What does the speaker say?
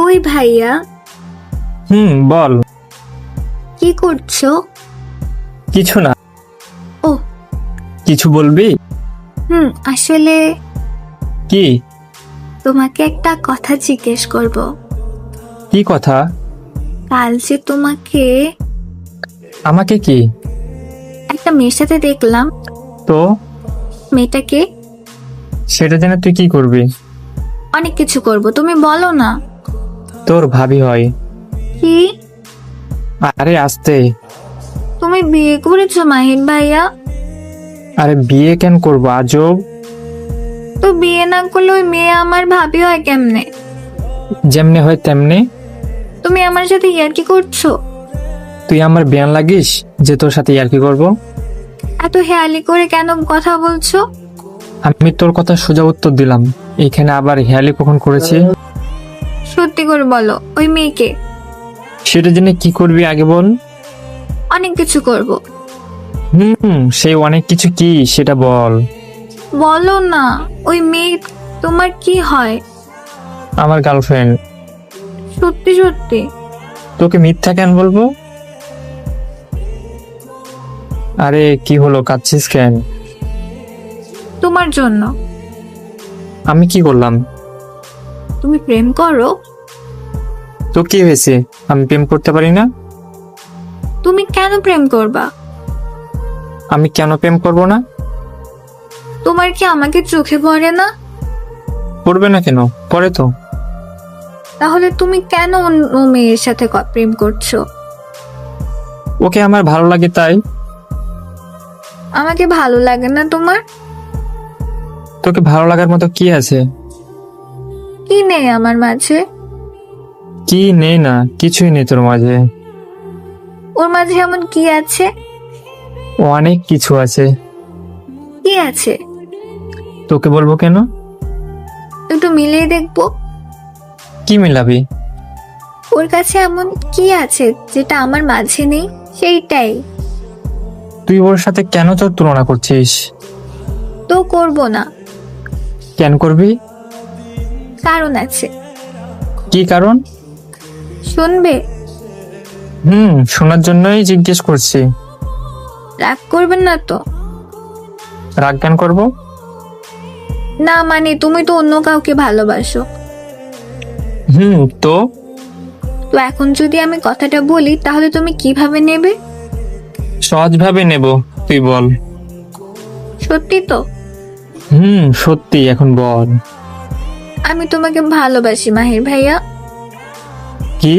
ওই ভাইয়া, বল। কি করছো? কিছু না। ও কিছু বলবি? আসলে কি? তোমাকে একটা কথা জিজ্ঞেস করব। কি কথা? কাল যে তোমাকে আমাকে কি? একটা মেয়ের সাথে দেখলাম। তো মেয়েটাকে সেটা জেনে তুই কি করবি? অনেক কিছু করব, তুমি বলো না। তোর ভাবি হয়। কি? আরে আস্তে। তুমি বিয়ে করেছো মাহিন ভাইয়া? আরে বিয়ে কেন করবো, আজব। তো বিয়ে না করলে ওই মেয়ে আমার ভাবি হয় কেমনে? যেমনে হয় তেমনি। তুমি আমার সাথে ইয়ার্কি করছো? তুই আমার বিয়ান লাগিস যে তোর সাথে ইয়ার্কি করব? এত হেয়ালি করে কেন কথা বলছো? আমি তোর কথা সোজা উত্তর দিলাম, এখানে আবার হেয়ালি কখন করেছি? সত্যি করে বলো, ওই মেয়েকে। সেটা জেনে কি করবি আগে বল। অনেক কিছু করব। সেই অনেক কিছু কি সেটা বল। বলো না, ওই মেয়ে তোমার কি হয়? আমার গার্লফ্রেন্ড। সত্যি সত্যি? তোকে মিথ্যা কেন বলবো? আরে কি হলো, কাঁদছিস কেন? তোমার জন্য। আমি কি করলাম? তুমি প্রেম করো? তো কি হয়েছে, আমি প্রেম করতে পারি না? তুমি কেন প্রেম করবা? আমি কেন প্রেম করব না? তোমার কি আমাকে চোখে পড়ে না? করবে না কেন, করে তো। তাহলে তুমি কেন অন্য মেয়ের সাথে প্রেম করছো? ওকে আমার ভালো লাগে তাই। আমাকে ভালো লাগে না তোমার? তোকে ভালো লাগার মতো কি আছে? কি নেই আমার মাঝে? কি নেই? না কিছুই নেই তোর মাঝে। ওর মাঝে এমন কি আছে? অনেক কিছু আছে। কি আছে? তোকে বলবো কেন? একটু মিলিয়ে দেখবো। কি মিলাবি? ওর কাছে এমন কি আছে যেটা আমার মাঝে নেই, সেইটাই। তুই ওর সাথে কেন তোর তুলনা করছিস? তো করব না। কেন করবি? কারণ আছে। কি কারণ? শুনবে? শোনার জন্যই জিজ্ঞেস করছি। রাগ করবেন না তো? রাগ কেন করবো? না মানে তুমি তো অন্য কাউকে ভালোবাসো। তো তো এখন যদি আমি কথাটা বলি তাহলে তুমি কিভাবে নেবে? সহজভাবে নেব, তুই বল। সত্যি তো? সত্যি, এখন বল। আমি তোমাকে ভালোবাসি মাহির ভাইয়া। কি?